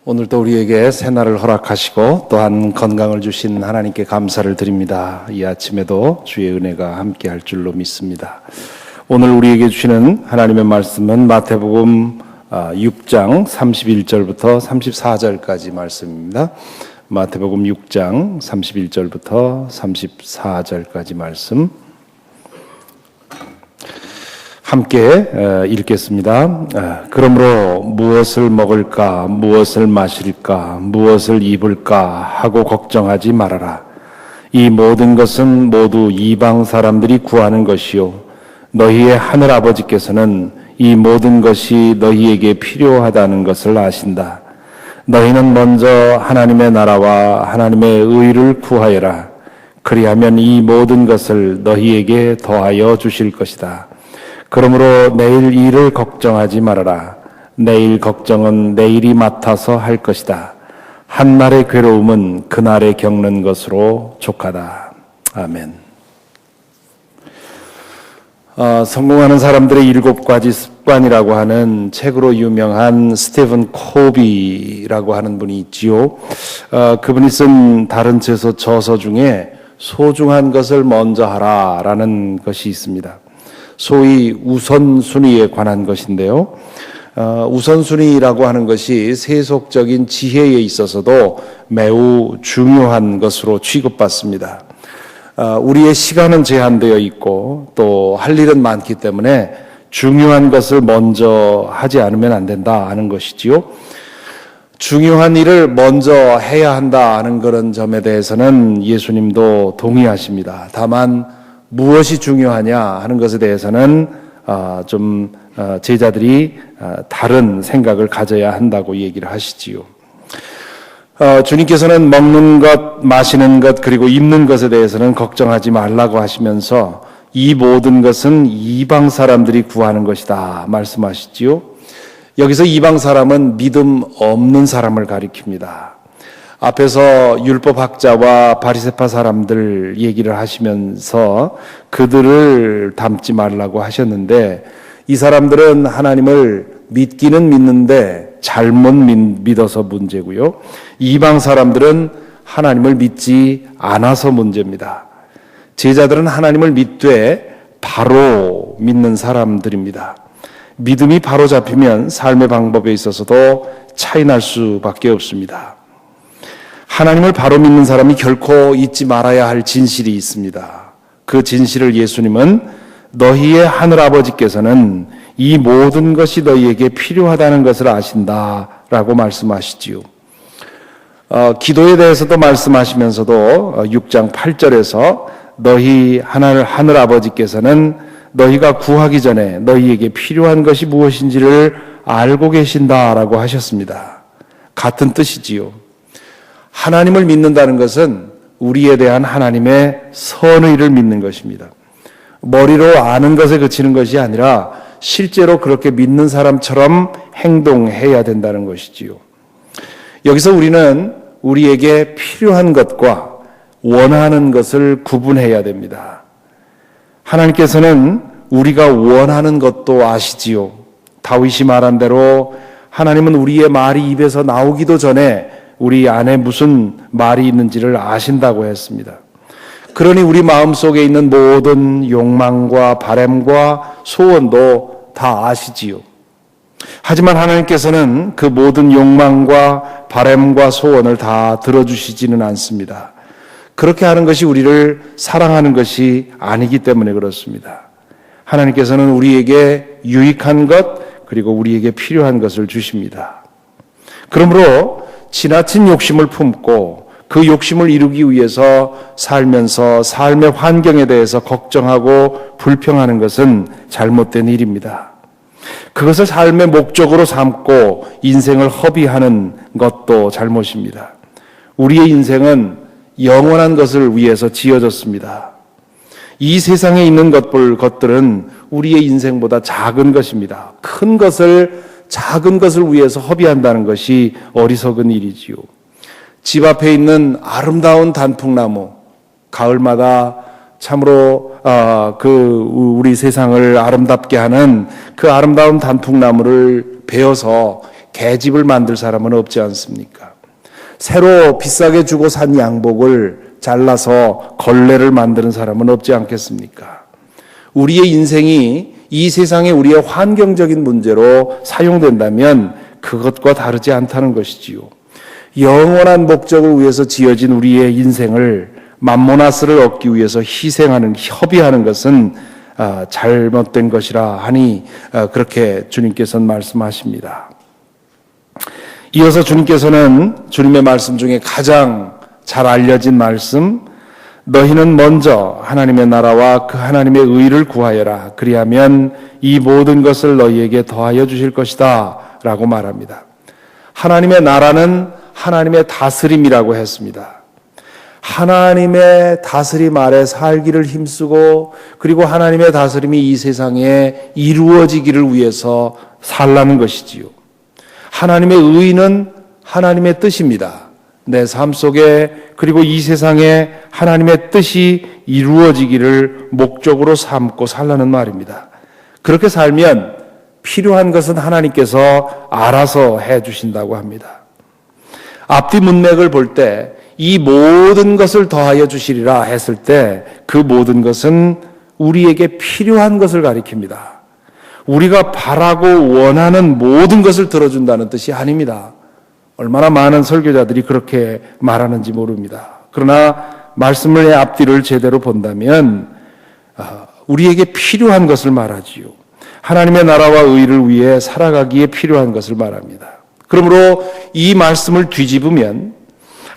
오늘도 우리에게 새날을 허락하시고 또한 건강을 주신 하나님께 감사를 드립니다. 이 아침에도 주의 은혜가 함께할 줄로 믿습니다. 오늘 우리에게 주시는 하나님의 말씀은 마태복음 6장 31절부터 34절까지 말씀입니다. 마태복음 6장 31절부터 34절까지 말씀 함께 읽겠습니다. 그러므로 무엇을 먹을까, 무엇을 마실까, 무엇을 입을까 하고 걱정하지 말아라. 이 모든 것은 모두 이방 사람들이 구하는 것이요 너희의 하늘 아버지께서는 이 모든 것이 너희에게 필요하다는 것을 아신다. 너희는 먼저 하나님의 나라와 하나님의 의를 구하여라. 그리하면 이 모든 것을 너희에게 더하여 주실 것이다. 그러므로 내일 일을 걱정하지 말아라. 내일 걱정은 내일이 맡아서 할 것이다. 한날의 괴로움은 그날에 겪는 것으로 족하다. 아멘. 성공하는 사람들의 7가지 습관이라고 하는 책으로 유명한 스티븐 코비라고 하는 분이 있지요. 그분이 쓴 다른 저서 중에 소중한 것을 먼저 하라라는 것이 있습니다. 소위 우선순위에 관한 것인데요. 우선순위라고 하는 것이 세속적인 지혜에 있어서도 매우 중요한 것으로 취급받습니다. 우리의 시간은 제한되어 있고 또 할 일은 많기 때문에 중요한 것을 먼저 하지 않으면 안 된다 하는 것이지요. 중요한 일을 먼저 해야 한다 하는 그런 점에 대해서는 예수님도 동의하십니다. 다만 무엇이 중요하냐 하는 것에 대해서는 제자들이 다른 생각을 가져야 한다고 얘기를 하시지요. 주님께서는 먹는 것, 마시는 것, 그리고 입는 것에 대해서는 걱정하지 말라고 하시면서 이 모든 것은 이방 사람들이 구하는 것이다 말씀하시지요. 여기서 이방 사람은 믿음 없는 사람을 가리킵니다. 앞에서 율법학자와 바리새파 사람들 얘기를 하시면서 그들을 닮지 말라고 하셨는데 이 사람들은 하나님을 믿기는 믿는데 잘못 믿어서 문제고요. 이방 사람들은 하나님을 믿지 않아서 문제입니다. 제자들은 하나님을 믿되 바로 믿는 사람들입니다. 믿음이 바로 잡히면 삶의 방법에 있어서도 차이 날 수밖에 없습니다. 하나님을 바로 믿는 사람이 결코 잊지 말아야 할 진실이 있습니다. 그 진실을 예수님은 너희의 하늘아버지께서는 이 모든 것이 너희에게 필요하다는 것을 아신다라고 말씀하시지요. 기도에 대해서도 말씀하시면서도 6장 8절에서 너희 하늘아버지께서는 너희가 구하기 전에 너희에게 필요한 것이 무엇인지를 알고 계신다라고 하셨습니다. 같은 뜻이지요. 하나님을 믿는다는 것은 우리에 대한 하나님의 선의를 믿는 것입니다. 머리로 아는 것에 그치는 것이 아니라 실제로 그렇게 믿는 사람처럼 행동해야 된다는 것이지요. 여기서 우리는 우리에게 필요한 것과 원하는 것을 구분해야 됩니다. 하나님께서는 우리가 원하는 것도 아시지요. 다윗이 말한 대로 하나님은 우리의 말이 입에서 나오기도 전에 우리 안에 무슨 말이 있는지를 아신다고 했습니다. 그러니 우리 마음속에 있는 모든 욕망과 바람과 소원도 다 아시지요. 하지만 하나님께서는 그 모든 욕망과 바람과 소원을 다 들어주시지는 않습니다. 그렇게 하는 것이 우리를 사랑하는 것이 아니기 때문에 그렇습니다. 하나님께서는 우리에게 유익한 것 그리고 우리에게 필요한 것을 주십니다. 그러므로 지나친 욕심을 품고 그 욕심을 이루기 위해서 살면서 삶의 환경에 대해서 걱정하고 불평하는 것은 잘못된 일입니다. 그것을 삶의 목적으로 삼고 인생을 허비하는 것도 잘못입니다. 우리의 인생은 영원한 것을 위해서 지어졌습니다. 이 세상에 있는 것들은 우리의 인생보다 작은 것입니다. 큰 것을 작은 것을 위해서 허비한다는 것이 어리석은 일이지요. 집 앞에 있는 아름다운 단풍나무, 가을마다 참으로 우리 세상을 아름답게 하는 그 아름다운 단풍나무를 베어서 계집을 만들 사람은 없지 않습니까? 새로 비싸게 주고 산 양복을 잘라서 걸레를 만드는 사람은 없지 않겠습니까? 우리의 인생이 이 세상에 우리의 환경적인 문제로 사용된다면 그것과 다르지 않다는 것이지요. 영원한 목적을 위해서 지어진 우리의 인생을 맘모나스를 얻기 위해서 희생하는, 협의하는 것은 잘못된 것이라 하니 그렇게 주님께서는 말씀하십니다. 이어서 주님께서는 주님의 말씀 중에 가장 잘 알려진 말씀, 너희는 먼저 하나님의 나라와 그 하나님의 의를 구하여라. 그리하면 이 모든 것을 너희에게 더하여 주실 것이다 라고 말합니다. 하나님의 나라는 하나님의 다스림이라고 했습니다. 하나님의 다스림 아래 살기를 힘쓰고 그리고 하나님의 다스림이 이 세상에 이루어지기를 위해서 살라는 것이지요. 하나님의 의는 하나님의 뜻입니다. 내 삶 속에 그리고 이 세상에 하나님의 뜻이 이루어지기를 목적으로 삼고 살라는 말입니다. 그렇게 살면 필요한 것은 하나님께서 알아서 해 주신다고 합니다. 앞뒤 문맥을 볼 때 이 모든 것을 더하여 주시리라 했을 때 그 모든 것은 우리에게 필요한 것을 가리킵니다. 우리가 바라고 원하는 모든 것을 들어준다는 뜻이 아닙니다. 얼마나 많은 설교자들이 그렇게 말하는지 모릅니다. 그러나 말씀의 앞뒤를 제대로 본다면 우리에게 필요한 것을 말하지요. 하나님의 나라와 의를 위해 살아가기에 필요한 것을 말합니다. 그러므로 이 말씀을 뒤집으면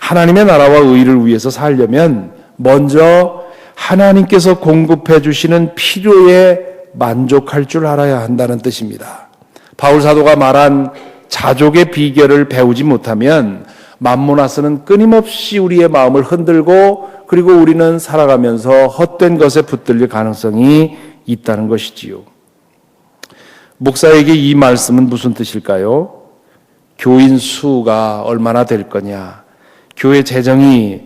하나님의 나라와 의를 위해서 살려면 먼저 하나님께서 공급해 주시는 필요에 만족할 줄 알아야 한다는 뜻입니다. 바울 사도가 말한 자족의 비결을 배우지 못하면 맘모나스는 끊임없이 우리의 마음을 흔들고 그리고 우리는 살아가면서 헛된 것에 붙들릴 가능성이 있다는 것이지요. 목사에게 이 말씀은 무슨 뜻일까요? 교인 수가 얼마나 될 거냐, 교회 재정이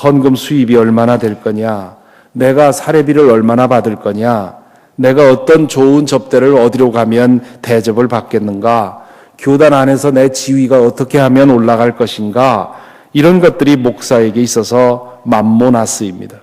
헌금 수입이 얼마나 될 거냐, 내가 사례비를 얼마나 받을 거냐, 내가 어떤 좋은 접대를 어디로 가면 대접을 받겠는가, 교단 안에서 내 지위가 어떻게 하면 올라갈 것인가, 이런 것들이 목사에게 있어서 맘모나스입니다.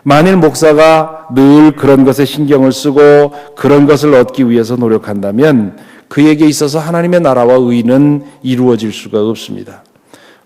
만일 목사가 늘 그런 것에 신경을 쓰고 그런 것을 얻기 위해서 노력한다면 그에게 있어서 하나님의 나라와 의는 이루어질 수가 없습니다.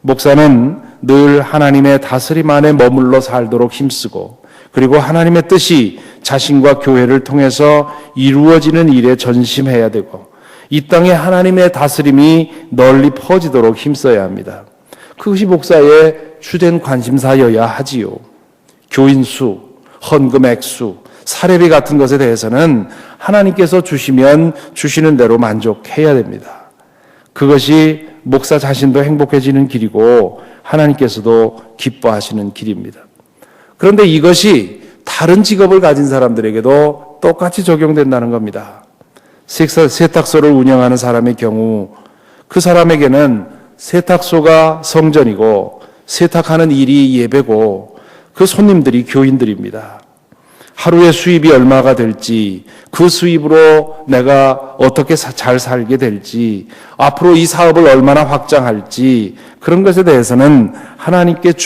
목사는 늘 하나님의 다스림 안에 머물러 살도록 힘쓰고 그리고 하나님의 뜻이 자신과 교회를 통해서 이루어지는 일에 전심해야 되고 이 땅에 하나님의 다스림이 널리 퍼지도록 힘써야 합니다. 그것이 목사의 주된 관심사여야 하지요. 교인 수, 헌금 액수, 사례비 같은 것에 대해서는 하나님께서 주시면 주시는 대로 만족해야 됩니다. 그것이 목사 자신도 행복해지는 길이고 하나님께서도 기뻐하시는 길입니다. 그런데 이것이 다른 직업을 가진 사람들에게도 똑같이 적용된다는 겁니다. 세탁소를 운영하는 사람의 경우 그 사람에게는 세탁소가 성전이고 세탁하는 일이 예배고 그 손님들이 교인들입니다. 하루의 수입이 얼마가 될지, 그 수입으로 내가 어떻게 잘 살게 될지, 앞으로 이 사업을 얼마나 확장할지, 그런 것에 대해서는 하나님께서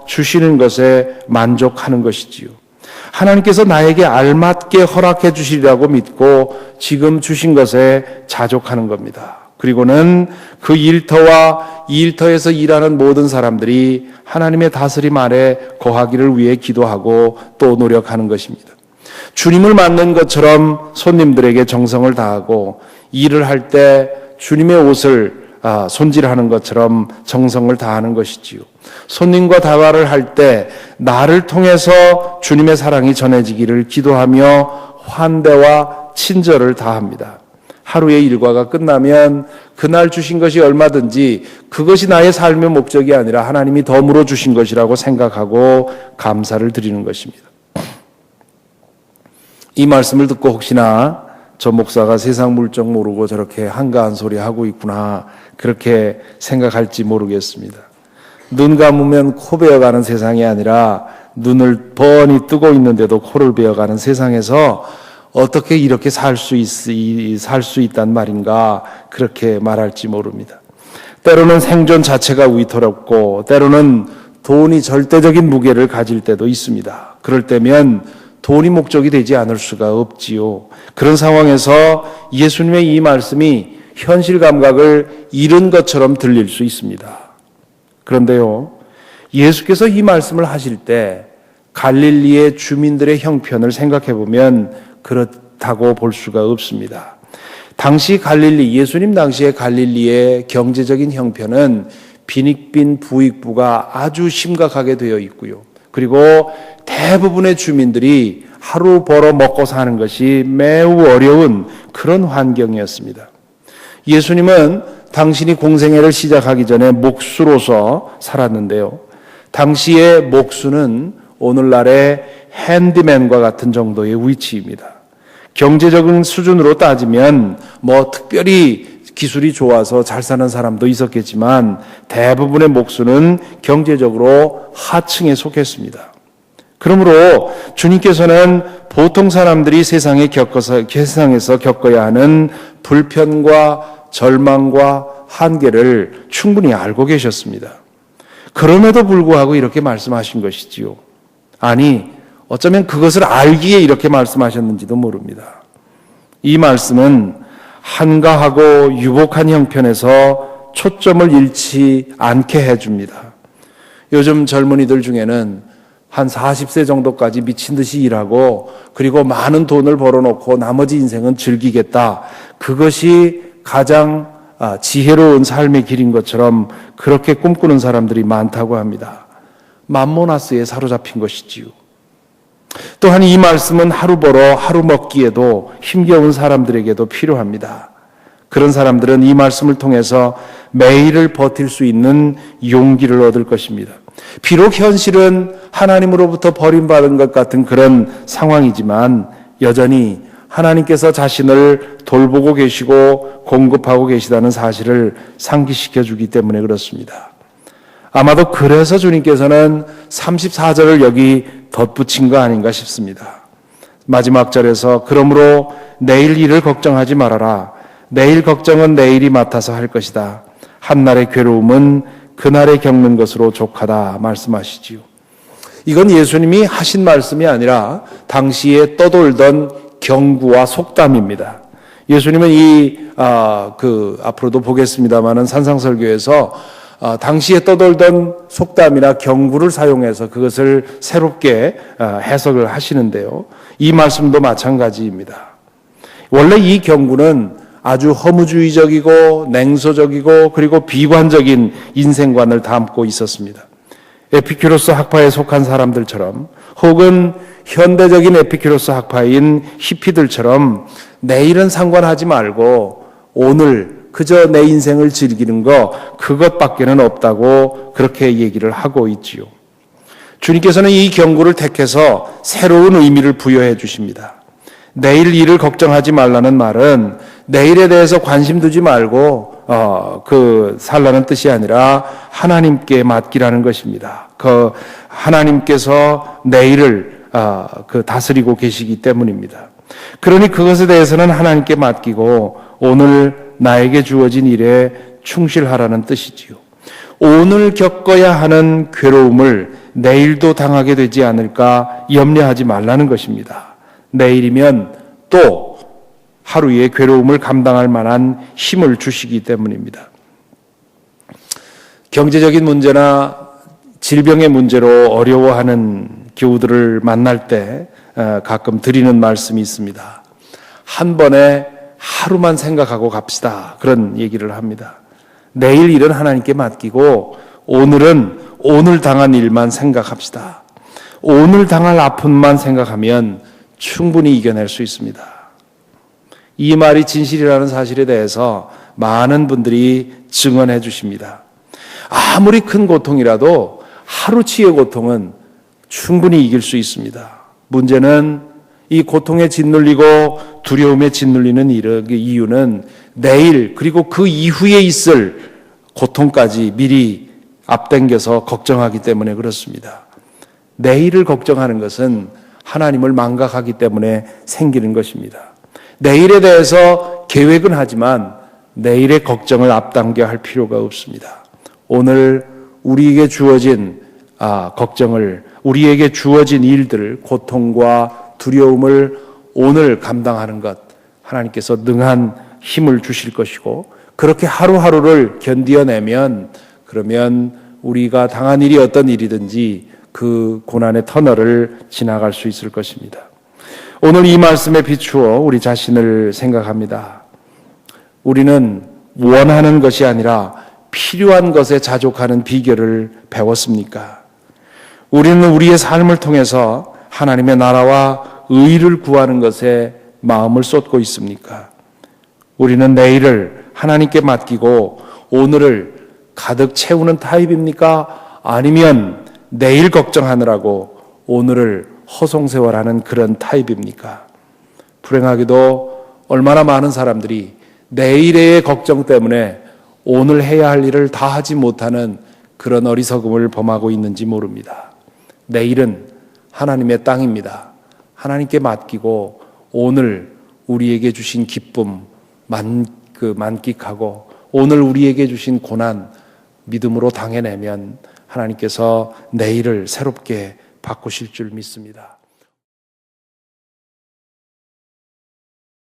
주시는 것에 만족하는 것이지요. 하나님께서 나에게 알맞게 허락해 주시리라고 믿고 지금 주신 것에 자족하는 겁니다. 그리고는 그 일터와 이 일터에서 일하는 모든 사람들이 하나님의 다스림 아래 거하기를 위해 기도하고 또 노력하는 것입니다. 주님을 맞는 것처럼 손님들에게 정성을 다하고 일을 할 때 주님의 옷을 손질하는 것처럼 정성을 다하는 것이지요. 손님과 대화를 할 때 나를 통해서 주님의 사랑이 전해지기를 기도하며 환대와 친절을 다합니다. 하루의 일과가 끝나면 그날 주신 것이 얼마든지 그것이 나의 삶의 목적이 아니라 하나님이 덤으로 주신 것이라고 생각하고 감사를 드리는 것입니다. 이 말씀을 듣고 혹시나 저 목사가 세상 물정 모르고 저렇게 한가한 소리 하고 있구나 그렇게 생각할지 모르겠습니다. 눈 감으면 코 베어가는 세상이 아니라 눈을 뻔히 뜨고 있는데도 코를 베어가는 세상에서 어떻게 이렇게 살 수 있단 말인가 그렇게 말할지 모릅니다. 때로는 생존 자체가 위태롭고 때로는 돈이 절대적인 무게를 가질 때도 있습니다. 그럴 때면 돈이 목적이 되지 않을 수가 없지요. 그런 상황에서 예수님의 이 말씀이 현실 감각을 잃은 것처럼 들릴 수 있습니다. 그런데요, 예수께서 이 말씀을 하실 때 갈릴리의 주민들의 형편을 생각해 보면 그렇다고 볼 수가 없습니다. 당시 예수님 당시의 갈릴리의 경제적인 형편은 빈익빈 부익부가 아주 심각하게 되어 있고요. 그리고 대부분의 주민들이 하루 벌어 먹고 사는 것이 매우 어려운 그런 환경이었습니다. 예수님은 당신이 공생애를 시작하기 전에 목수로서 살았는데요. 당시의 목수는 오늘날의 핸디맨과 같은 정도의 위치입니다. 경제적인 수준으로 따지면 특별히 기술이 좋아서 잘 사는 사람도 있었겠지만 대부분의 목수는 경제적으로 하층에 속했습니다. 그러므로 주님께서는 보통 사람들이 세상에서 겪어야 하는 불편과 절망과 한계를 충분히 알고 계셨습니다. 그럼에도 불구하고 이렇게 말씀하신 것이지요. 아니, 어쩌면 그것을 알기에 이렇게 말씀하셨는지도 모릅니다. 이 말씀은 한가하고 유복한 형편에서 초점을 잃지 않게 해줍니다. 요즘 젊은이들 중에는 한 40세 정도까지 미친 듯이 일하고 그리고 많은 돈을 벌어놓고 나머지 인생은 즐기겠다. 그것이 가장 지혜로운 삶의 길인 것처럼 그렇게 꿈꾸는 사람들이 많다고 합니다. 맘모나스에 사로잡힌 것이지요. 또한 이 말씀은 하루 벌어 하루 먹기에도 힘겨운 사람들에게도 필요합니다. 그런 사람들은 이 말씀을 통해서 매일을 버틸 수 있는 용기를 얻을 것입니다. 비록 현실은 하나님으로부터 버림받은 것 같은 그런 상황이지만 여전히 하나님께서 자신을 돌보고 계시고 공급하고 계시다는 사실을 상기시켜 주기 때문에 그렇습니다. 아마도 그래서 주님께서는 34절을 여기 덧붙인 거 아닌가 싶습니다. 마지막 절에서 그러므로 내일 일을 걱정하지 말아라. 내일 걱정은 내일이 맡아서 할 것이다. 한날의 괴로움은 그날에 겪는 것으로 족하다 말씀하시지요. 이건 예수님이 하신 말씀이 아니라 당시에 떠돌던 경구와 속담입니다. 예수님은 앞으로도 보겠습니다마는 산상설교에서 당시에 떠돌던 속담이나 경구를 사용해서 그것을 새롭게 해석을 하시는데요. 이 말씀도 마찬가지입니다. 원래 이 경구는 아주 허무주의적이고 냉소적이고 그리고 비관적인 인생관을 담고 있었습니다. 에피큐로스 학파에 속한 사람들처럼 혹은 현대적인 에피큐로스 학파인 히피들처럼 내일은 상관하지 말고 오늘 그저 내 인생을 즐기는 그것밖에는 없다고 그렇게 얘기를 하고 있지요. 주님께서는 이 경고를 택해서 새로운 의미를 부여해 주십니다. 내일 일을 걱정하지 말라는 말은 내일에 대해서 관심 두지 말고 살라는 뜻이 아니라 하나님께 맡기라는 것입니다. 하나님께서 내일을 다스리고 계시기 때문입니다. 그러니 그것에 대해서는 하나님께 맡기고 오늘 나에게 주어진 일에 충실하라는 뜻이지요. 오늘 겪어야 하는 괴로움을 내일도 당하게 되지 않을까 염려하지 말라는 것입니다. 내일이면 또 하루의 괴로움을 감당할 만한 힘을 주시기 때문입니다. 경제적인 문제나 질병의 문제로 어려워하는 교우들을 만날 때 가끔 드리는 말씀이 있습니다. 한 번에 하루만 생각하고 갑시다. 그런 얘기를 합니다. 내일 일은 하나님께 맡기고 오늘은 오늘 당한 일만 생각합시다. 오늘 당할 아픔만 생각하면 충분히 이겨낼 수 있습니다. 이 말이 진실이라는 사실에 대해서 많은 분들이 증언해 주십니다. 아무리 큰 고통이라도 하루치의 고통은 충분히 이길 수 있습니다. 문제는 이 고통에 짓눌리고 두려움에 짓눌리는 이유는 내일 그리고 그 이후에 있을 고통까지 미리 앞당겨서 걱정하기 때문에 그렇습니다. 내일을 걱정하는 것은 하나님을 망각하기 때문에 생기는 것입니다. 내일에 대해서 계획은 하지만 내일의 걱정을 앞당겨 할 필요가 없습니다. 오늘 우리에게 주어진 걱정을, 우리에게 주어진 일들을, 고통과 두려움을 오늘 감당하는 것, 하나님께서 능한 힘을 주실 것이고, 그렇게 하루하루를 견디어내면, 그러면 우리가 당한 일이 어떤 일이든지 그 고난의 터널을 지나갈 수 있을 것입니다. 오늘 이 말씀에 비추어 우리 자신을 생각합니다. 우리는 원하는 것이 아니라 필요한 것에 자족하는 비결을 배웠습니까? 우리는 우리의 삶을 통해서 하나님의 나라와 의를 구하는 것에 마음을 쏟고 있습니까? 우리는 내일을 하나님께 맡기고 오늘을 가득 채우는 타입입니까? 아니면 내일 걱정하느라고 오늘을 허송세월하는 그런 타입입니까? 불행하게도 얼마나 많은 사람들이 내일의 걱정 때문에 오늘 해야 할 일을 다 하지 못하는 그런 어리석음을 범하고 있는지 모릅니다. 내일은 하나님의 땅입니다. 하나님께 맡기고 오늘 우리에게 주신 기쁨 만끽하고 오늘 우리에게 주신 고난 믿음으로 당해내면 하나님께서 내일을 새롭게 바꾸실 줄 믿습니다.